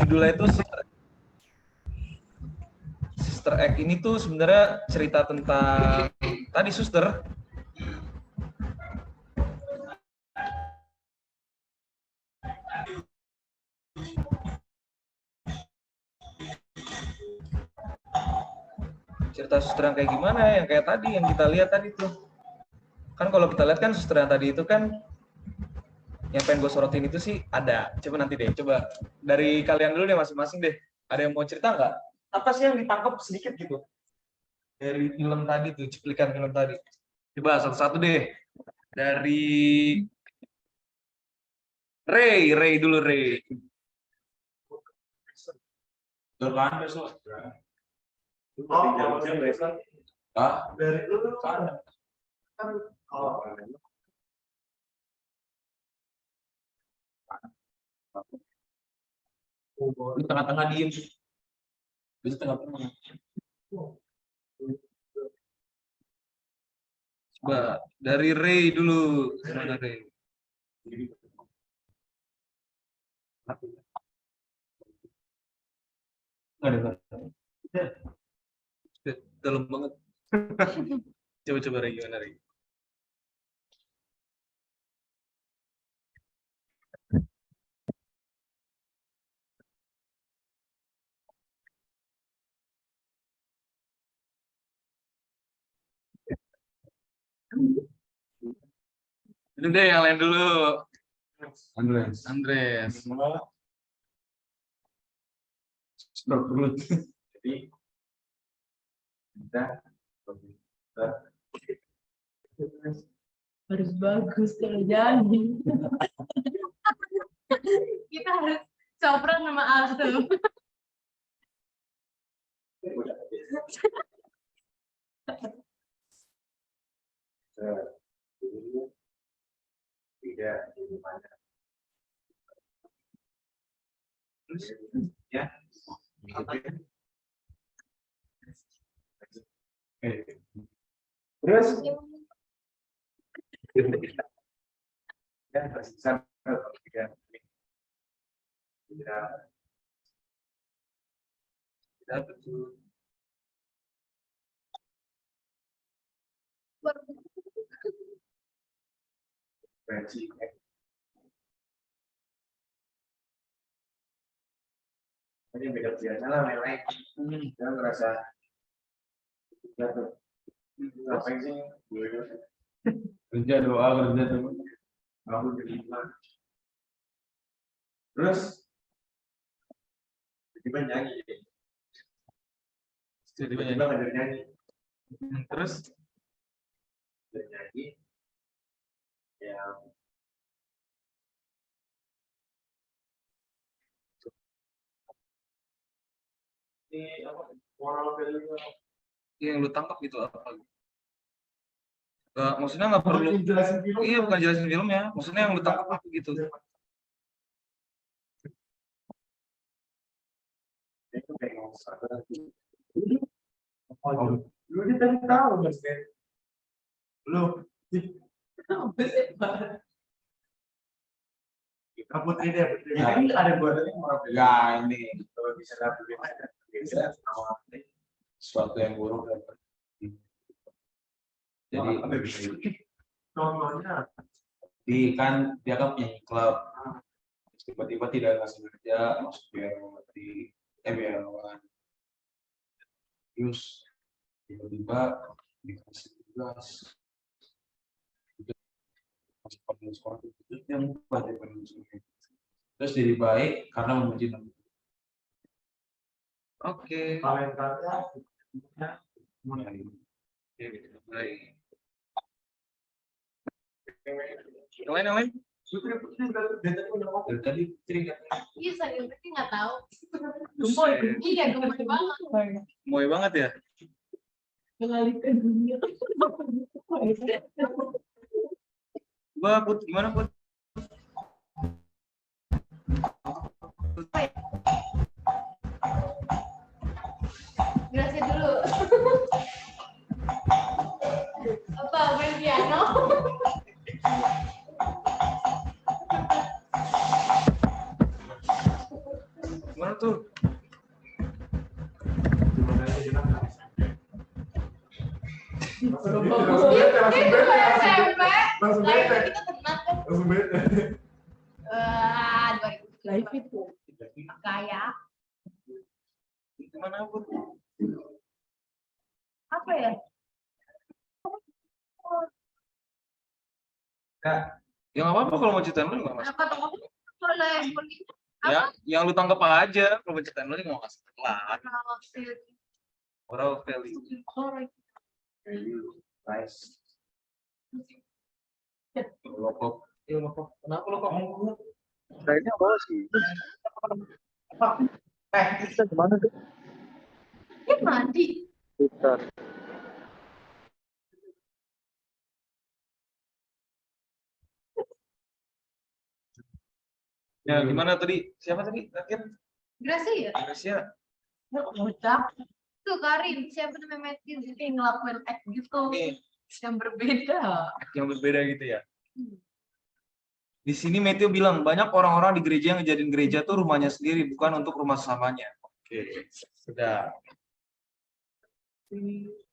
judulnya itu Sister Act ini tuh sebenarnya cerita tentang tadi suster. Cerita suster yang kayak gimana? Yang kayak tadi yang kita lihat tadi tuh. Kan kalau kita lihat kan suster yang tadi itu kan yang pengen gue sorotin itu sih ada. Coba nanti deh, coba dari kalian dulu deh masing-masing deh. Ada yang mau cerita nggak? Apa sih yang ditangkap sedikit gitu dari film tadi tuh, cuplikan film tadi? Coba satu-satu deh. Dari Ray dulu Ray. Kan besok. Dari dulu kan. Di tengah-tengah diem. Bisa tengah-tengah. Coba dari Ray dulu. Gimana Ray? Nggak dengar. Dalam banget. Coba Ray gimana Ray? Ini deh yang lain dulu. Andres. Stop perut. Jadi kita harus bagus kalau jadi. Kita harus copret nama Altum. Tidak di mana. ya. Terus ya tersisa tidak betul. Versi ini beda biasa lah lain-lain. Kita ngerasa ngapain sih Kerja doa. aku jadi gimana? Terus tiba-tiba nyanyi, tiba-tiba ngajar nyanyi, Terus nyanyi yang ini apa moral value yang lu tangkap gitu apa? Maksudnya nggak perlu. jelasin film. Iya, bukan jelasin filmnya. Maksudnya yang lu tangkap apa gitu? Itu kayak ngomong lu dia tadi tahu mas kan? Lu kabut ini deh. Ini ada buatannya moral value. Ya ini Kalau bisa dapet bisa sesuatu yang buruk. Jadi contohnya kan dia kan punya klub, tiba-tiba tidak ngasih kerja masuk biarawan terus tiba-tiba dikasih tugas masuk pada sekolah itu yang pada terus jadi baik karena memuji Nabi. Oke. talentanya Baik. Yang lain? Dari tadi cerita Iya, saya nggak tahu. Gemoy. Iya, gemoy banget. Gemoy banget ya. Mengalihkan dunia. Put, gimana Put? Jelasin dulu. Apa main piano? Gimana tuh? SMP. Langsung Live bete. kita tenang kan. Langsung bete. 2000 Live itu. kaya. Gimana Bu? Apa ya? Kak, ya nggak apa-apa kalau mau ceritain lu nggak mas. Kata kamu boleh boleh. Ya, yang lu tangkap aja. Kalau mau ceritain lu nggak kasih telat. Moral value. Nice. Lokok. Iya lokok. Kenapa lokok? Kayaknya apa sih? Kita gimana tuh? Dia mandi. Bentar. Ya gimana tadi? Siapa tadi? Terakhir? Gracia. Gracia. Ucap. Tuh Karin, siapa namanya Matthew kayak ngelakuin act gitu Nih, Yang berbeda. yang berbeda gitu ya. Di sini Matthew bilang banyak orang-orang di gereja yang ngejadiin gereja tuh rumahnya sendiri, bukan untuk rumah sesamanya. Oke, sudah.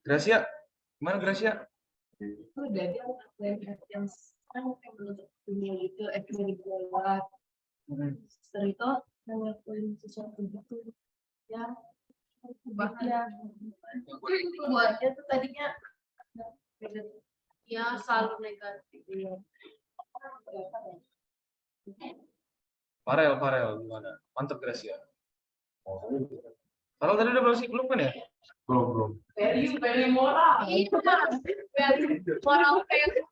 Gracia, gimana Gracia? Udah dia ngelakuin act yang kan kayak menutup dunia gitu, act dari bawah. Setelah itu ngelakuin sesuatu gitu. Ya. Bahaya. Ya. Buatnya tuh tadinya ya selalu negatif. Farel, gimana? Mantap Gracia. Farel tadi udah belum kan ya? Belum. Value moral. Itu moral value.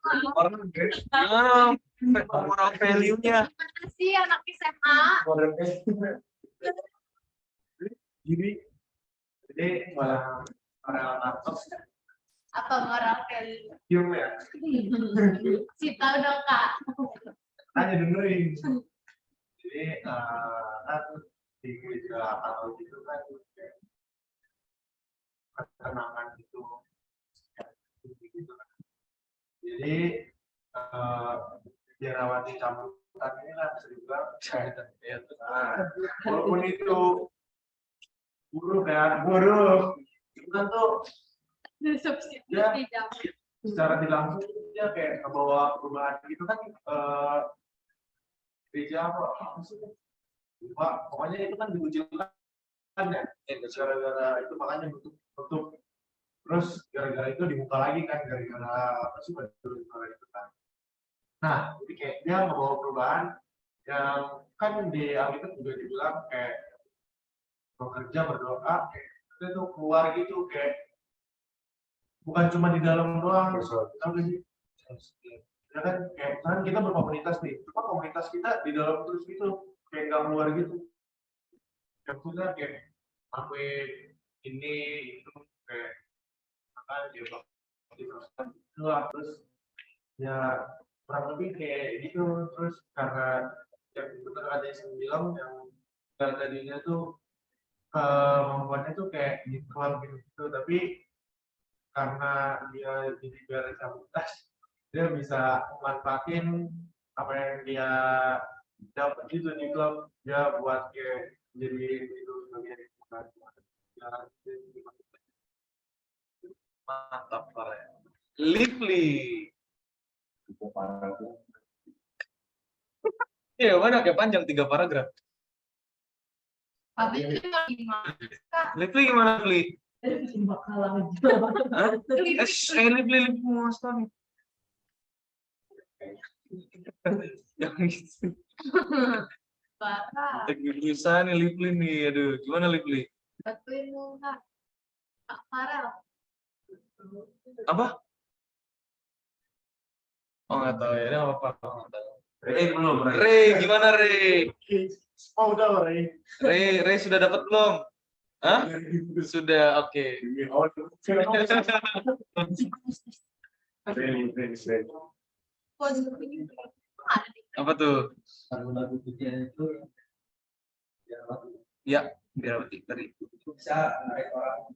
Gimana moral value-nya? Mana sih anak SMA? Jadi malah laptop Apa moral value? diem ya. Si tahu dong Kak. Tanya dengerin. Jadi kan di gereja atau gitu kan ketenangan gitu. Gitu kan. Jadi Biarawati Campuran ini lah bisa dibilang walaupun itu buruk itu kan tuh Substitusi di jam. secara tidak langsung dia kayak ngebawa perubahan gitu kan gereja apa sih lupa pokoknya itu kan diujikan ya gara-gara itu makanya bentuk terus gara-gara itu dibuka lagi kan gara-gara apa sih gara itu kan nah jadi kayak dia ngebawa perubahan yang kan di Alkitab juga dibilang kayak bekerja berdoa kayak itu tuh keluar gitu kayak bukan cuma di dalam doang tahu gak sih ya kan kayak misalkan kita berkomunitas nih cuma komunitas kita di dalam terus gitu kayak nggak keluar gitu yang sudah kayak lakuin ini itu kayak makan dia terus ya kurang lebih kayak gitu terus karena yang benar ada yang bilang yang tadinya tuh kemampuannya tuh kayak di klub gitu tapi karena dia jadi beres dia bisa manfaatin apa yang dia dapat itu di klub dia buat kayak jadi itu sebagai Mantap Farel. Lively. Iya, banyak ya panjang 3 paragraf. Tapi itu gimana? Lively gimana Lively? Bakalan Hah? Lively monster. Yang gitu. Parah. Bisa nih Lively nih, aduh gimana Lively? Bantuin lu Kak. Kak Farel. Apa? Oh nggak tahu ya, nggak apa-apa. belum Ray, gimana Ray? oh udah Ray sudah dapat belum? Hah? Sudah, oke. Apa tuh? Lagu-lagu pujian itu Ya, biar tadi. bisa menarik orang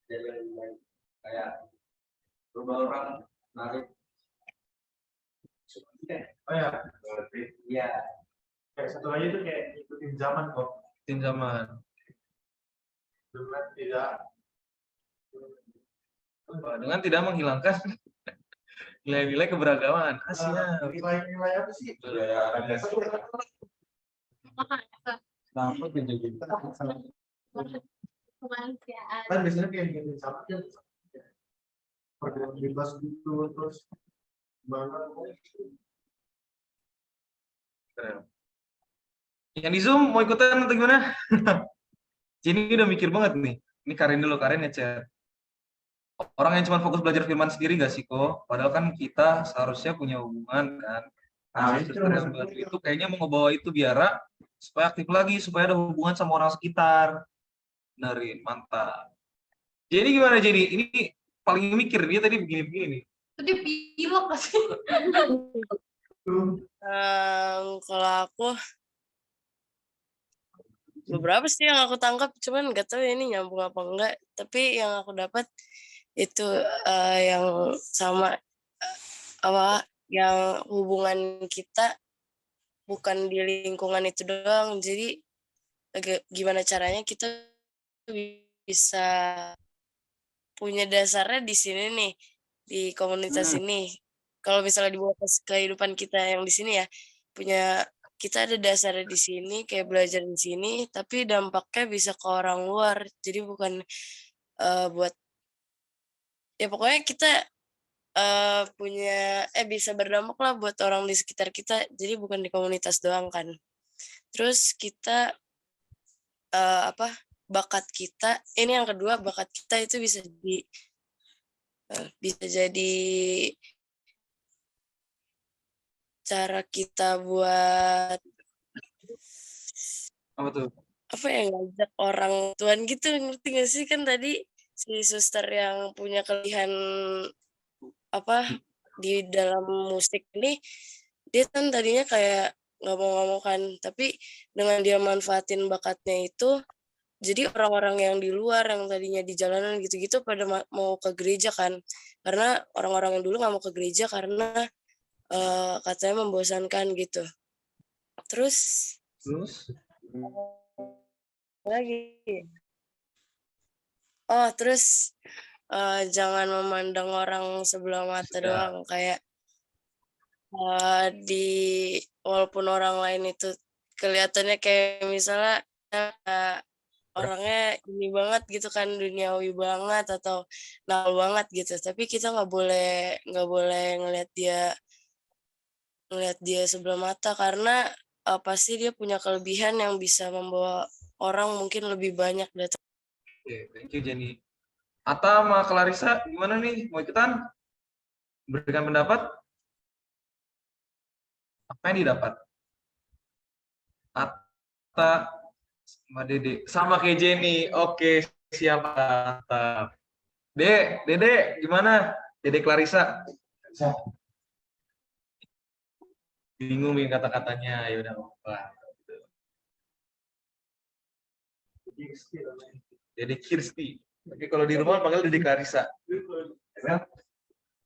jadi lebih baik. Kayak berubah orang menarik. oh ya Iya. Kayak satu lagi itu kayak ikutin zaman kok, Tim zaman. dengan tidak Dengan tidak menghilangkan nilai-nilai keberagaman. Asia. nilai-nilai apa sih? Kenapa gitu? Kemanusiaan. Kan biasanya kayak ikutin zaman kan pergerakan bebas gitu, terus gimana? Yang di Zoom mau ikutan atau gimana? Ini udah mikir banget nih. Ini Karin dulu, Karin ngechat. Orang yang cuma fokus belajar firman sendiri gak sih kok? Padahal kan kita seharusnya punya hubungan kan. Nah, itu Suster yang bantu itu kayaknya mau ngebawa itu biar supaya aktif lagi, supaya ada hubungan sama orang sekitar. Benerin, mantap. Jadi gimana jadi? Ini paling mikir dia tadi begini-begini nih. Itu dia pilok gak sih? Kalau aku beberapa sih yang aku tangkap, cuman nggak tahu ini nyambung apa enggak. Tapi yang aku dapat itu yang sama apa yang hubungan kita bukan di lingkungan itu doang. Jadi gimana caranya kita bisa punya dasarnya di sini nih, di komunitas ini. Kalau misalnya dibawa ke kehidupan kita yang di sini ya, kita ada dasarnya di sini, kayak belajar di sini, tapi dampaknya bisa ke orang luar. Jadi bukan buat ya pokoknya kita bisa berdampak lah buat orang di sekitar kita. Jadi bukan di komunitas doang kan. Terus kita bakat kita, ini yang kedua, bakat kita itu bisa jadi cara kita buat Apa tuh? ngajak orang Tuhan gitu, ngerti gak sih? Kan tadi si suster yang punya kelebihan di dalam musik ini, dia kan tadinya kayak nggak mau kan, tapi dengan dia manfaatin bakatnya itu, jadi orang-orang yang di luar yang tadinya di jalanan gitu-gitu pada mau ke gereja kan, karena orang-orang yang dulu nggak mau ke gereja karena katanya membosankan gitu. Terus lagi, terus jangan memandang orang sebelah mata doang, kayak walaupun orang lain itu kelihatannya kayak misalnya orangnya ini banget gitu kan, duniawi banget atau nakal banget gitu, tapi kita nggak boleh ngelihat dia sebelah mata, karena pasti dia punya kelebihan yang bisa membawa orang mungkin lebih banyak datang. Oke, thank you Jenny. Ata sama Clarissa gimana nih? Mau ikutan? Berikan pendapat? Apa yang didapat? Ata sama Dede. Sama kayak Jenny. Oke, siap. Mantap. Dede gimana? Dede Clarissa? Bingung nih kata-katanya. Ya udah apa. Dede Kirsti. Tapi kalau di rumah panggil Dede Clarissa.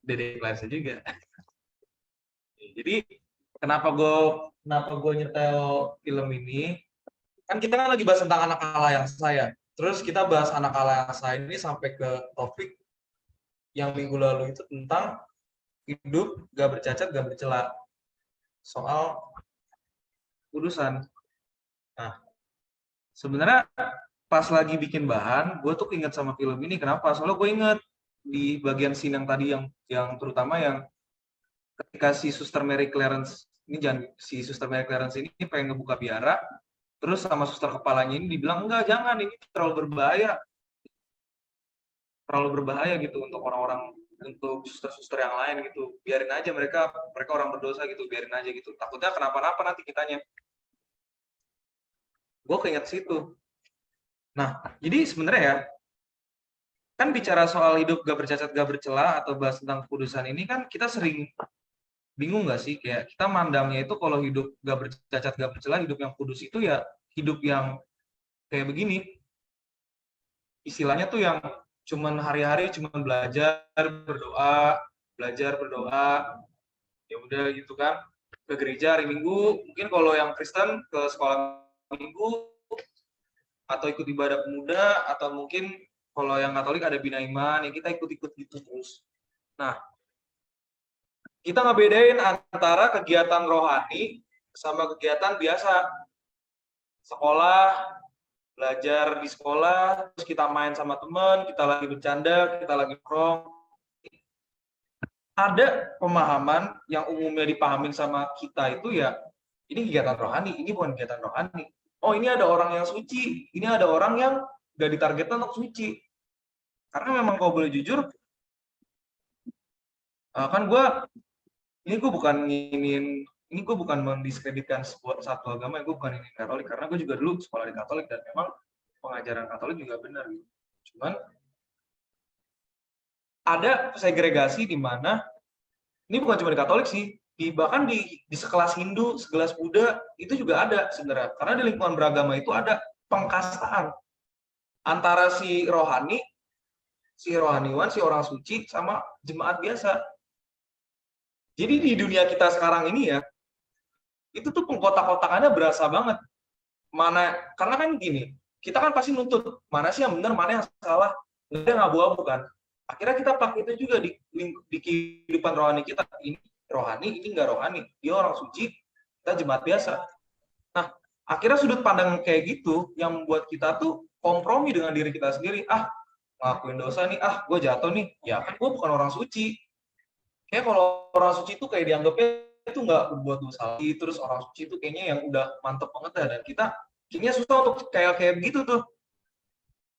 Dede Clarissa juga. Jadi kenapa gue nyetel film ini? Kan kita kan lagi bahas tentang anak Allah yang saya. Terus kita bahas anak Allah yang saya ini sampai ke topik yang minggu lalu itu tentang hidup gak bercacat, gak bercela. Soal kudusan. Nah, sebenarnya pas lagi bikin bahan, gue tuh inget sama film ini. Kenapa? Soalnya gue inget di bagian scene yang tadi yang terutama yang ketika si Suster Mary Clarence ini pengen ngebuka biara, terus sama suster kepalanya ini dibilang enggak, jangan, ini terlalu berbahaya gitu untuk orang-orang, untuk suster-suster yang lain gitu, biarin aja, mereka orang berdosa gitu, biarin aja gitu, takutnya kenapa-napa nanti kitanya. Gue keinget situ. Nah, jadi sebenarnya ya, kan bicara soal hidup gak bercacat gak bercela atau bahas tentang kekudusan ini kan kita sering bingung gak sih, kayak kita mandangnya itu kalau hidup gak bercacat gak bercela, hidup yang kudus itu ya hidup yang kayak begini, istilahnya tuh yang cuman hari-hari cuman belajar berdoa, ya udah gitu kan. ke gereja hari Minggu, mungkin kalau yang Kristen ke sekolah Minggu, atau ikut ibadah pemuda, atau mungkin kalau yang Katolik ada bina iman, ya kita ikut-ikut gitu terus. Nah, kita ngebedain antara kegiatan rohani sama kegiatan biasa. Sekolah, belajar di sekolah, terus kita main sama teman, kita lagi bercanda, kita lagi nongkrong. Ada pemahaman yang umumnya dipahamin sama kita itu ya, ini kegiatan rohani, ini bukan kegiatan rohani. Oh, ini ada orang yang suci, ini ada orang yang gak ditargetkan untuk suci. Karena memang kalau boleh jujur, kan gue bukan mendiskreditkan satu agama, gue bukan ini Katolik, karena gue juga dulu sekolah di Katolik dan memang pengajaran Katolik juga benar. Cuman ada segregasi di mana ini bukan cuma di Katolik sih, bahkan di sekelas Hindu, sekelas Buddha itu juga ada sebenarnya. Karena di lingkungan beragama itu ada pengkastaan antara si rohaniwan, si orang suci sama jemaat biasa. Jadi di dunia kita sekarang ini ya, itu tuh pengkotak-kotakannya berasa banget. Karena kan gini, kita kan pasti nuntut mana sih yang benar, mana yang salah, nggak ada yang abu-abu kan. Akhirnya kita pakai itu juga di kehidupan rohani kita. Ini rohani, ini nggak rohani. Dia orang suci, kita jemaat biasa. Nah, akhirnya sudut pandang kayak gitu yang membuat kita tuh kompromi dengan diri kita sendiri. Ngelakuin dosa nih, gue jatuh nih. Ya kan gue bukan orang suci. Kayak kalau orang suci itu kayak dianggapnya itu nggak berbuat dosa lagi. Terus orang suci itu kayaknya yang udah mantep banget ya. Dan kita kayaknya susah untuk kayak begitu tuh.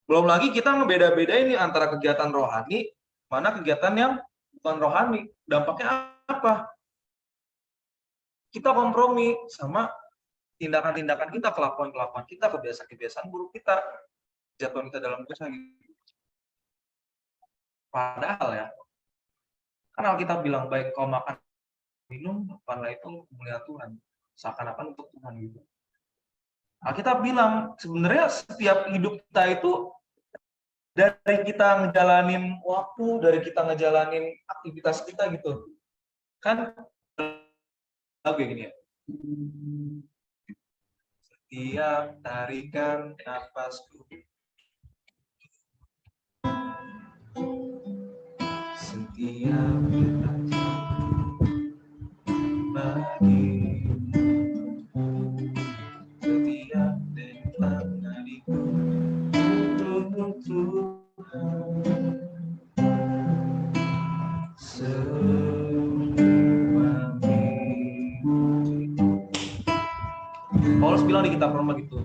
Belum lagi kita ngebeda-bedain nih antara kegiatan rohani, mana kegiatan yang bukan rohani. Dampaknya apa? Kita kompromi sama tindakan-tindakan kita, kelakuan-kelakuan kita, kebiasaan-kebiasaan buruk kita, jatuh kita dalam dosa gitu. Padahal ya, kan kita bilang baik kau makan minum, bukanlah itu kemuliaan Tuhan, seakan-akan untuk Tuhan gitu. Kita bilang sebenarnya setiap hidup kita itu dari kita ngejalanin waktu, dari kita ngejalanin aktivitas kita gitu. Kan lagu kayak gini ya. Setiap tarikan nafasku, setiap detak bagi, setiap detak nadiku untuk Tuhan. Paulus bilang di kitab Roma gitu,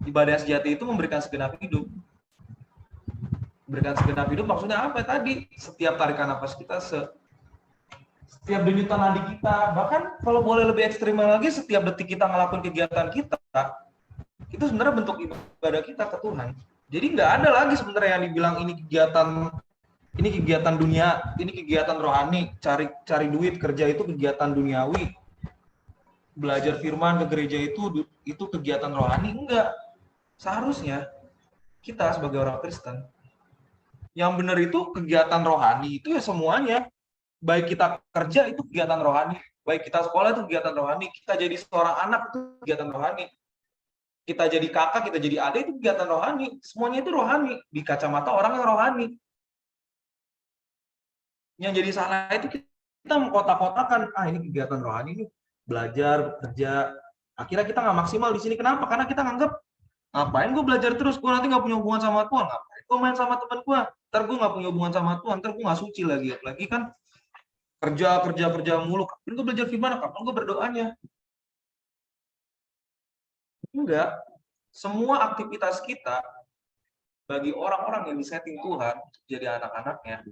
ibadah sejati itu memberikan segenap hidup. Memberikan segenap hidup maksudnya apa tadi? Setiap tarikan nafas kita, setiap denyutan nadi kita, bahkan kalau boleh lebih ekstrim lagi, setiap detik kita ngelakuin kegiatan kita, itu sebenarnya bentuk ibadah kita ke Tuhan. Jadi nggak ada lagi sebenarnya yang dibilang ini kegiatan dunia, ini kegiatan rohani, cari duit, kerja itu kegiatan duniawi. Belajar firman ke gereja itu kegiatan rohani, enggak. Seharusnya kita sebagai orang Kristen yang benar itu kegiatan rohani itu ya semuanya. Baik kita kerja itu kegiatan rohani, baik kita sekolah itu kegiatan rohani, kita jadi seorang anak itu kegiatan rohani, kita jadi kakak, kita jadi adik itu kegiatan rohani. Semuanya itu rohani di kacamata orang yang rohani. Yang jadi salah itu kita mengkotak-kotakan, ini kegiatan rohani nih, belajar, kerja. Akhirnya kita nggak maksimal di sini. Kenapa? Karena kita nganggap, ngapain gue belajar terus, gue nanti nggak punya hubungan sama Tuhan. Ngapain gue main sama teman gue, ntar gue nggak punya hubungan sama Tuhan, ntar gue nggak suci lagi. Apalagi kan kerja mulu. Kapan gue belajar firman, kapan gue berdoanya? Enggak. Semua aktivitas kita bagi orang-orang yang disetting Tuhan jadi anak-anaknya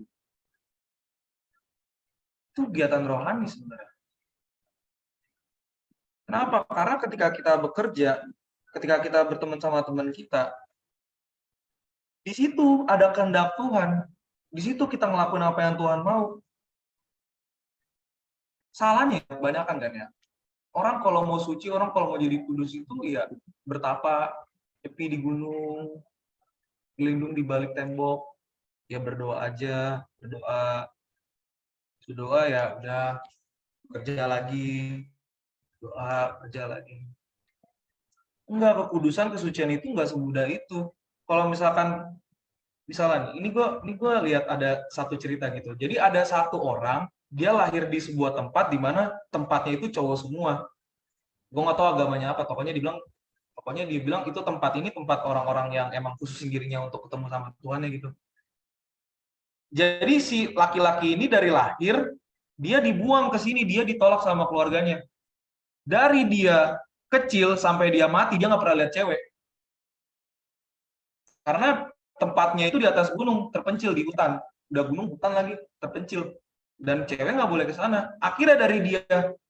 itu kegiatan rohani sebenarnya. Kenapa? Karena ketika kita bekerja, ketika kita berteman sama teman kita, di situ ada kehendak Tuhan. Di situ kita ngelakuin apa yang Tuhan mau. Salahnya kebanyakan kan ya. Orang kalau mau suci, orang kalau mau jadi kudus itu ya bertapa, sepi di gunung, berlindung di balik tembok, ya berdoa aja, berdoa ya udah kerja lagi, doa kerja lagi. Enggak, kekudusan, kesucian itu enggak semudah itu. Kalau misalkan misalnya nih, ini gue lihat ada satu cerita gitu. Jadi ada satu orang, dia lahir di sebuah tempat di mana tempatnya itu cowok semua. Gue nggak tahu agamanya apa, pokoknya dia bilang itu tempat ini tempat orang-orang yang emang khusus dirinya untuk ketemu sama Tuhannya gitu. Jadi si laki-laki ini dari lahir dia dibuang ke sini, dia ditolak sama keluarganya. Dari dia kecil sampai dia mati dia nggak pernah lihat cewek. Karena tempatnya itu di atas gunung, terpencil di hutan. Udah gunung, hutan lagi, terpencil. Dan cewek nggak boleh ke sana. Akhirnya dari dia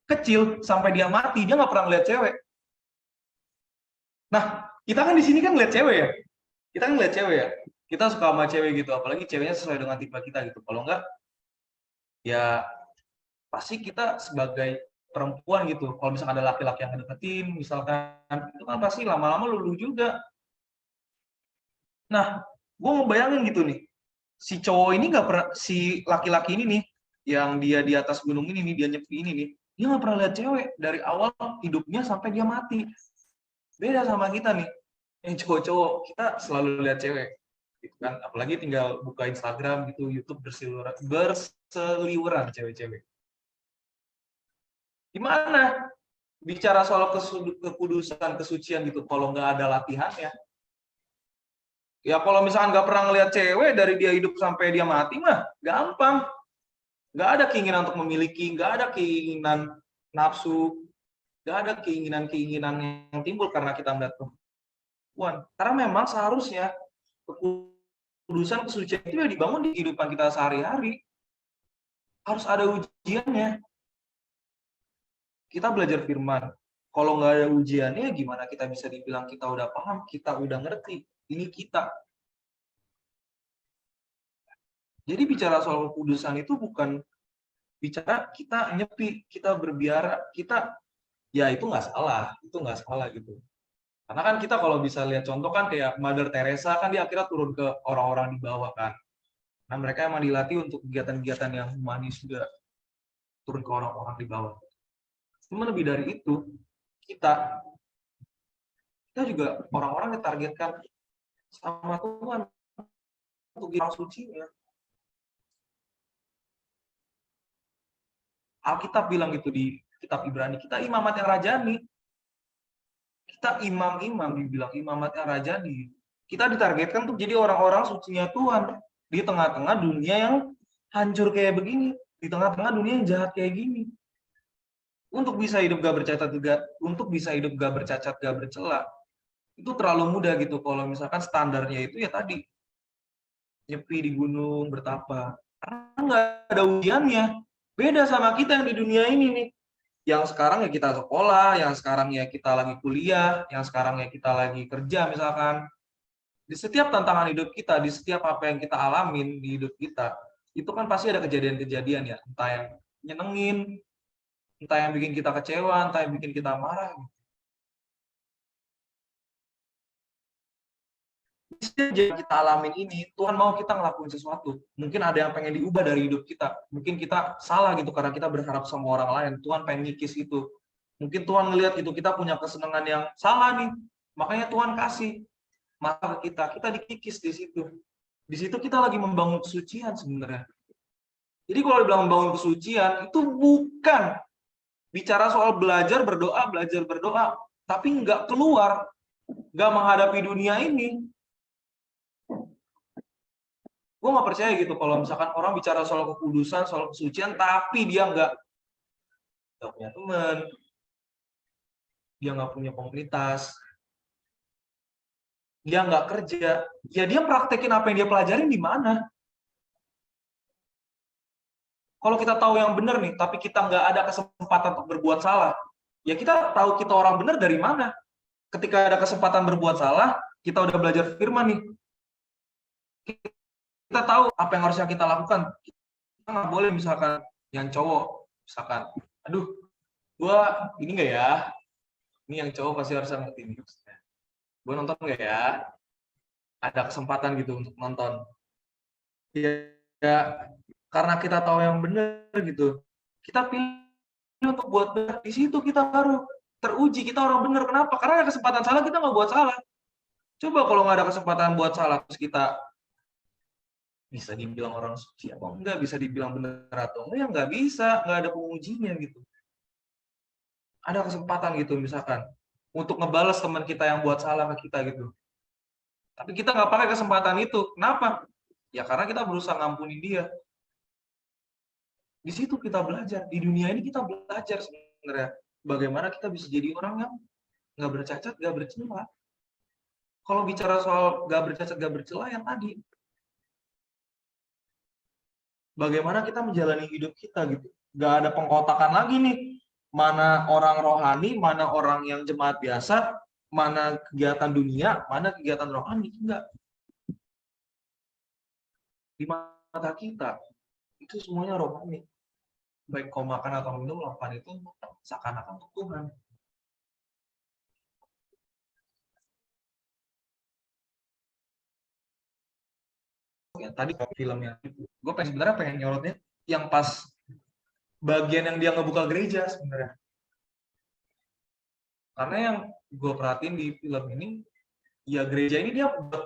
kecil sampai dia mati dia nggak pernah lihat cewek. Nah, kita kan di sini kan lihat cewek ya. Kita kan lihat cewek ya. Kita suka sama cewek gitu, apalagi ceweknya sesuai dengan tipe kita gitu. Kalau enggak, ya pasti kita sebagai perempuan gitu. Kalau misalkan ada laki-laki yang ngedeketin, misalkan, itu kan pasti lama-lama lulu juga. Nah, gue ngebayangin gitu nih, si cowok ini nggak pernah, si laki-laki ini nih, yang dia di atas gunung ini nih, dia nyepi ini nih, dia nggak pernah lihat cewek dari awal hidupnya sampai dia mati. Beda sama kita nih, yang cowok-cowok kita selalu lihat cewek, gitu kan? Apalagi tinggal buka Instagram gitu, YouTube berseliweran cewek-cewek. Gimana bicara soal kekudusan, kesucian gitu, kalau nggak ada latihannya? Ya kalau misalkan nggak pernah ngelihat cewek dari dia hidup sampai dia mati mah gampang. Nggak ada keinginan untuk memiliki, nggak ada keinginan nafsu, nggak ada keinginan-keinginan yang timbul karena kita melihat perempuan. Karena memang seharusnya kekudusan, kesucian itu ya dibangun di kehidupan kita sehari-hari. Harus ada ujiannya. Kita belajar firman. Kalau nggak ada ujiannya, gimana kita bisa dibilang kita udah paham, kita udah ngerti. Ini kita. Jadi bicara soal kekudusan itu bukan bicara kita nyepi, kita berbiara, kita ya itu nggak salah gitu. Karena kan kita kalau bisa lihat contoh kan kayak Mother Teresa kan dia akhirnya turun ke orang-orang di bawah kan. Nah mereka emang dilatih untuk kegiatan-kegiatan yang humanis juga turun ke orang-orang di bawah. Cuma lebih dari itu kita juga orang-orang ditargetkan sama Tuhan untuk orang sucinya. Alkitab bilang gitu di kitab Ibrani, kita imamat yang rajani. Kita imam-imam, dibilang imamat yang rajani. Kita ditargetkan untuk jadi orang-orang sucinya Tuhan di tengah-tengah dunia yang hancur kayak begini, di tengah-tengah dunia yang jahat kayak gini. Untuk bisa hidup gak bercacat, gak bercela, itu terlalu mudah gitu. Kalau misalkan standarnya itu ya tadi nyepi di gunung bertapa, karena nggak ada ujiannya. Beda sama kita yang di dunia ini nih, yang sekarang ya kita sekolah, yang sekarang ya kita lagi kuliah, yang sekarang ya kita lagi kerja misalkan. Di setiap tantangan hidup kita, di setiap apa yang kita alamin di hidup kita, itu kan pasti ada kejadian-kejadian ya, entah yang nyenengin, entah yang bikin kita kecewa, entah yang bikin kita marah. Yang kita alamin ini, Tuhan mau kita ngelakuin sesuatu. Mungkin ada yang pengen diubah dari hidup kita. Mungkin kita salah gitu karena kita berharap sama orang lain. Tuhan pengen ngikis itu. Mungkin Tuhan ngelihat itu kita punya kesenangan yang salah nih. Makanya Tuhan kasih mata ke kita. Kita dikikis di situ. Di situ kita lagi membangun kesucian sebenarnya. Jadi kalau dibilang membangun kesucian, itu bukan bicara soal belajar berdoa, tapi nggak keluar, nggak menghadapi dunia ini. Gue nggak percaya gitu kalau misalkan orang bicara soal kekudusan, soal kesucian, tapi dia nggak punya teman, dia nggak punya komunitas, dia nggak kerja, ya dia praktekin apa yang dia pelajarin di mana? Kalau kita tahu yang benar nih, tapi kita nggak ada kesempatan untuk berbuat salah, ya kita tahu kita orang benar dari mana? Ketika ada kesempatan berbuat salah, kita udah belajar firman nih. Kita tahu apa yang harusnya kita lakukan. Kita nggak boleh misalkan yang cowok, misalkan, aduh, gua ini nggak ya? Ini yang cowok pasti harus ngerti nih. Gua nonton nggak ya? Ada kesempatan gitu untuk nonton. Ya, karena kita tahu yang benar gitu. Kita pilih untuk buat benar. Di situ kita baru teruji, kita orang benar. Kenapa? Karena ada kesempatan salah, kita nggak buat salah. Coba kalau nggak ada kesempatan buat salah, terus kita bisa dibilang orang suci atau enggak, bisa dibilang benar atau enggak, ya nggak bisa, nggak ada pengujinya gitu. Ada kesempatan gitu misalkan untuk ngebalas teman kita yang buat salah ke kita gitu. Tapi kita nggak pakai kesempatan itu. Kenapa? Ya karena kita berusaha ngampuni dia. Di situ kita belajar. Di dunia ini kita belajar sebenarnya. Bagaimana kita bisa jadi orang yang nggak bercacat, nggak bercela. Kalau bicara soal nggak bercacat, nggak bercela yang tadi, bagaimana kita menjalani hidup kita gitu. Nggak ada pengkotakan lagi nih. Mana orang rohani, mana orang yang jemaat biasa, mana kegiatan dunia, mana kegiatan rohani. Enggak. Di mata kita, itu semuanya rohani. Baik kau makan atau minum, lakukan itu seakan-akan untuk Tuhan. Ya, tadi filmnya itu, gue sebenarnya pengen nyorotnya yang pas bagian yang dia ngebuka gereja sebenarnya. Karena yang gue perhatiin di film ini, ya gereja ini dia buat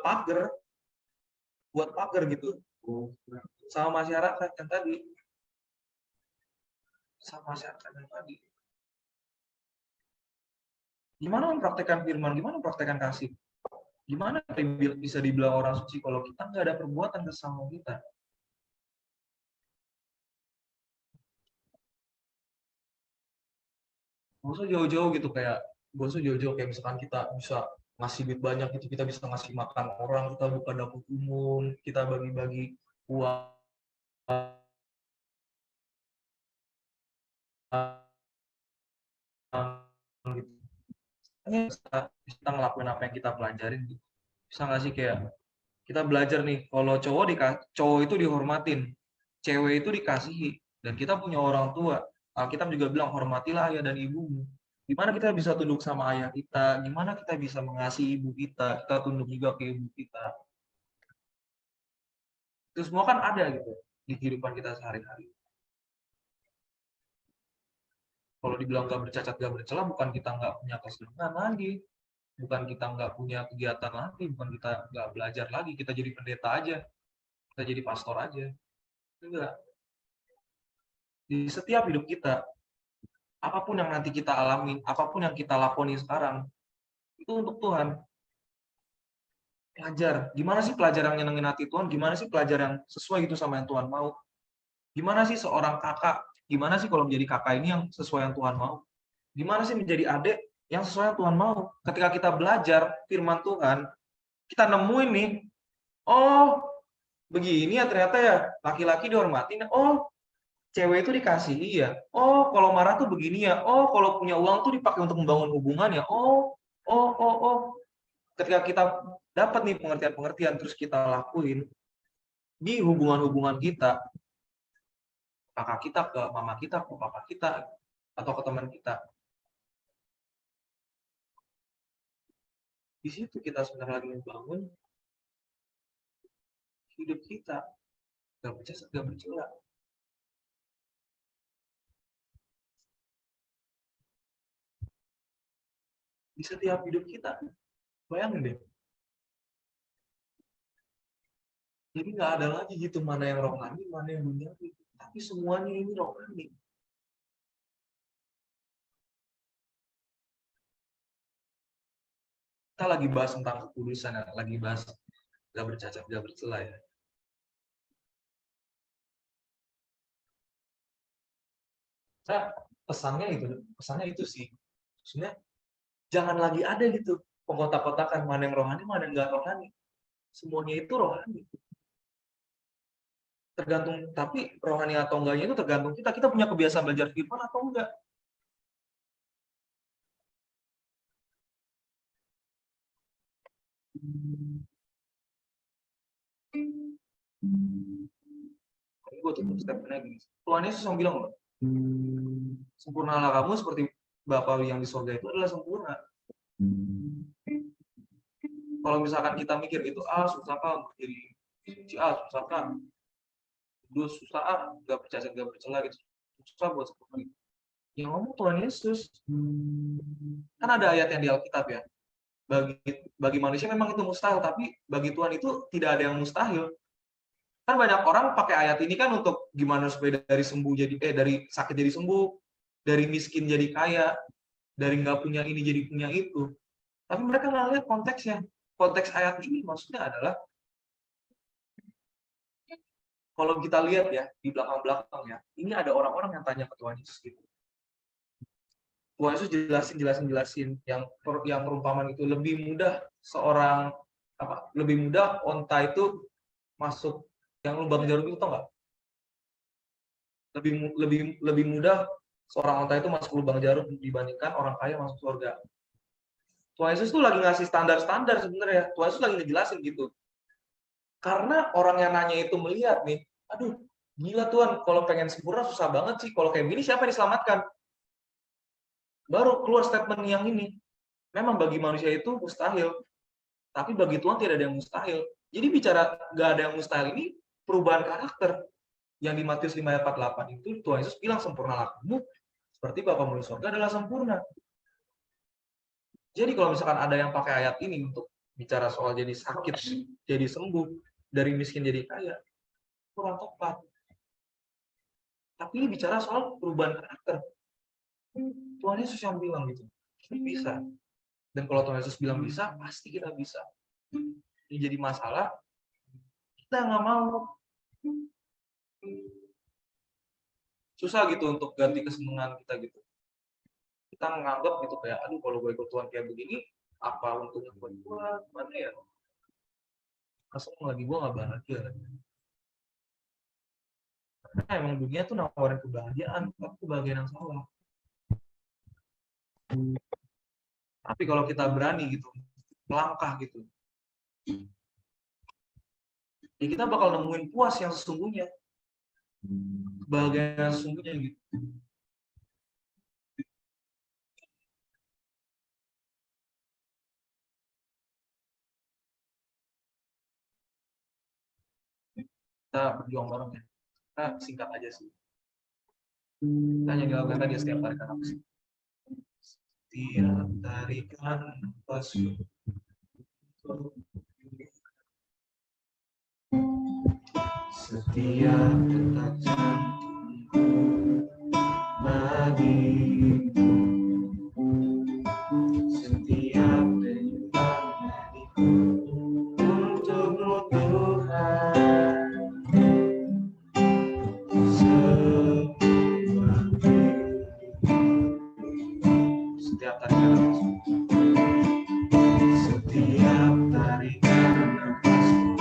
pagar gitu, sama masyarakat yang tadi, Gimana mempraktekkan firman, gimana mempraktekkan kasih, gimana bisa dibilang orang suci kalau kita nggak ada perbuatan kesama kita. Gak usah jauh-jauh gitu, kayak misalkan kita bisa ngasih duit banyak gitu, kita bisa ngasih makan orang, kita buka dapur umum, kita bagi-bagi uang gitu. Kita ngelakuin apa yang kita pelajarin gitu. Bisa nggak sih kayak kita belajar nih, kalau cowok itu dihormatin, cewek itu dikasihi, dan kita punya orang tua. Alkitab juga bilang hormatilah ayah dan ibumu. Gimana kita bisa tunduk sama ayah kita? Gimana kita bisa mengasihi ibu kita? Kita tunduk juga ke ibu kita. Itu semua kan ada gitu di kehidupan kita sehari-hari. Kalau dibilang gak bercacat, gak bercela, bukan kita nggak punya kesenangan lagi, bukan kita nggak punya kegiatan lagi, bukan kita nggak belajar lagi, kita jadi pendeta aja, kita jadi pastor aja. Enggak. Di setiap hidup kita, apapun yang nanti kita alami, apapun yang kita lakoni sekarang, itu untuk Tuhan. Pelajar. Gimana sih pelajar yang nyenengin hati Tuhan? Gimana sih pelajar yang sesuai gitu sama yang Tuhan mau? Gimana sih seorang kakak? Gimana sih kalau menjadi kakak ini yang sesuai yang Tuhan mau? Gimana sih menjadi adik yang sesuai yang Tuhan mau? Ketika kita belajar firman Tuhan, kita nemuin nih, oh begini ya ternyata ya, laki-laki dihormatin. Oh, cewek itu dikasihi ya. Oh, kalau marah tuh begini ya. Oh, kalau punya uang tuh dipakai untuk membangun hubungan ya. Oh. Ketika kita dapat nih pengertian-pengertian, terus kita lakuin di hubungan-hubungan kita, kakak kita ke mama kita, ke papa kita, atau ke teman kita. Di situ kita sebenarnya lagi membangun hidup kita. Gak bercacat, gak bercela. Di setiap hidup kita. Bayangin deh. Jadi nggak ada lagi gitu mana yang rohani, mana yang duniawi. Tapi semuanya ini rohani. Kita lagi bahas tentang kekudusan, lagi bahas gak bercacat, gak bercela ya. Pesannya itu sih. Sebenarnya jangan lagi ada gitu pengkotak-kotakan mana yang rohani, mana yang nggak rohani. Semuanya itu rohani. Tergantung, tapi rohani atau enggaknya itu tergantung kita. Kita punya kebiasaan belajar firman atau enggak. Gue tutup stepnya gini. Tuhan Yesus yang bilang loh, sempurnalah kamu seperti Bapa yang di surga itu adalah sempurna. Kalau misalkan kita mikir gitu, susah kan jadi suci, susah kan, susah, gak bercacat, gak bercela gitu, susah buat seperti itu. Yang ngomong Tuhan Yesus. Kan ada ayat yang di Alkitab ya. Bagi manusia memang itu mustahil, tapi bagi Tuhan itu tidak ada yang mustahil. Kan banyak orang pakai ayat ini kan untuk gimana supaya dari sakit jadi sembuh, dari miskin jadi kaya, dari nggak punya ini jadi punya itu. Tapi mereka nggak lihat konteksnya. Konteks ayat ini maksudnya adalah kalau kita lihat ya di belakang ya, ini ada orang-orang yang tanya ke Tuhan Yesus gitu. Tuhan Yesus jelasin yang perumpamaan itu lebih mudah lebih mudah onta itu masuk yang lubang jarum itu, tau nggak? Lebih mudah seorang onta itu masuk lubang jarum dibandingkan orang kaya masuk surga. Tuhan Yesus tuh lagi ngasih standar-standar sebenarnya. Tuhan Yesus lagi ngejelasin gitu. Karena orang yang nanya itu melihat nih, aduh, gila Tuhan, kalau pengen sempurna susah banget sih. Kalau kayak gini siapa yang diselamatkan? Baru keluar statement yang ini. Memang bagi manusia itu mustahil, tapi bagi Tuhan tidak ada yang mustahil. Jadi bicara nggak ada yang mustahil ini perubahan karakter. Yang di Matius 5 ayat 48 itu Tuhan Yesus bilang, sempurnalah kamu seperti Bapamu di surga adalah sempurna. Jadi kalau misalkan ada yang pakai ayat ini untuk bicara soal jadi sakit, jadi sembuh, dari miskin jadi kaya, kurang tepat. Tapi ini bicara soal perubahan karakter. Tuhan Yesus yang bilang gitu, bisa. Dan kalau Tuhan Yesus bilang bisa, pasti kita bisa. Ini jadi masalah, kita nggak mau. Susah gitu untuk ganti kesenangan kita gitu. Kita menganggap gitu kayak, aduh kalau gue ikut Tuhan kayak begini, apa untungnya buat gue? Mana ya? Kesel lagi gue nggak bahagia. Karena emang dunia tuh nawarin kebahagiaan, tapi kebahagiaan yang salah. Tapi kalau kita berani gitu, melangkah gitu, ya kita bakal nemuin puas yang sesungguhnya, kebahagiaan yang sesungguhnya gitu. Kita berjuang bareng ya. Kita singkat aja sih. Kita hanya dilakukan tadi setiap tarikan nafas. Setiap tarikan nafas. Setiap detak jantungku bagiku. Setiap denyut nadiku untukmu Tuhan. Setiap tarikan nafasku, setiap tarikan nafasku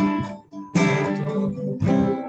untukmu Tuhan.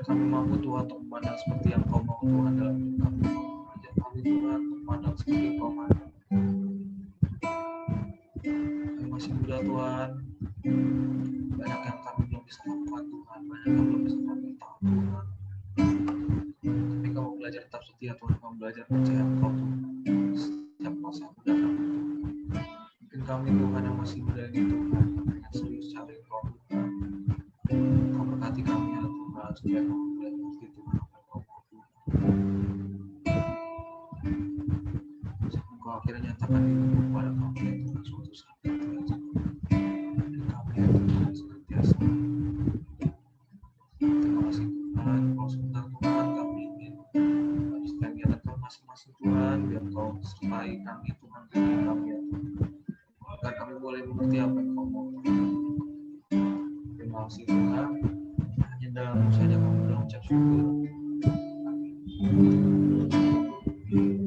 kami mampu Tuhan untuk memandang seperti yang Kau mau Tuhan dalam hidup kami. Ajar kami Tuhan untuk memandang seperti yang Kau mau. Kami masih muda Tuhan. Banyak yang kami belum bisa lakukan Tuhan. Banyak yang belum bisa kami tahu Tuhan. Tapi Kau mau belajar tetap setia Tuhan. Kau belajar percaya Kau Tuhan. Setiap masa muda kami Tuhan. Mungkin kami Tuhan yang masih muda ini Tuhan. Yang serius cari Kau Tuhan. Kau berkati kami ya Tuhan. Supaya kami boleh mengerti Tuhan apa yang Kau mau Tuhan. Sampai Kau akhirnya nyatakan dirimu kepada kami ya Tuhan. Suatu saat nanti ya Tuhan. Dan kami ya Tuhan senantiasa. Terima kasih Tuhan. Kalau sebentar Tuhan kami ingin melanjutkan kegiatan kami masing-masing Tuhan. Biar Kau sertai kami Tuhan. Bimbing kami ya Tuhan. Agar kami boleh mengerti apa yang Kau mau Tuhan. Terima kasih Tuhan. Hanya dalam saja kami mengucap syukur.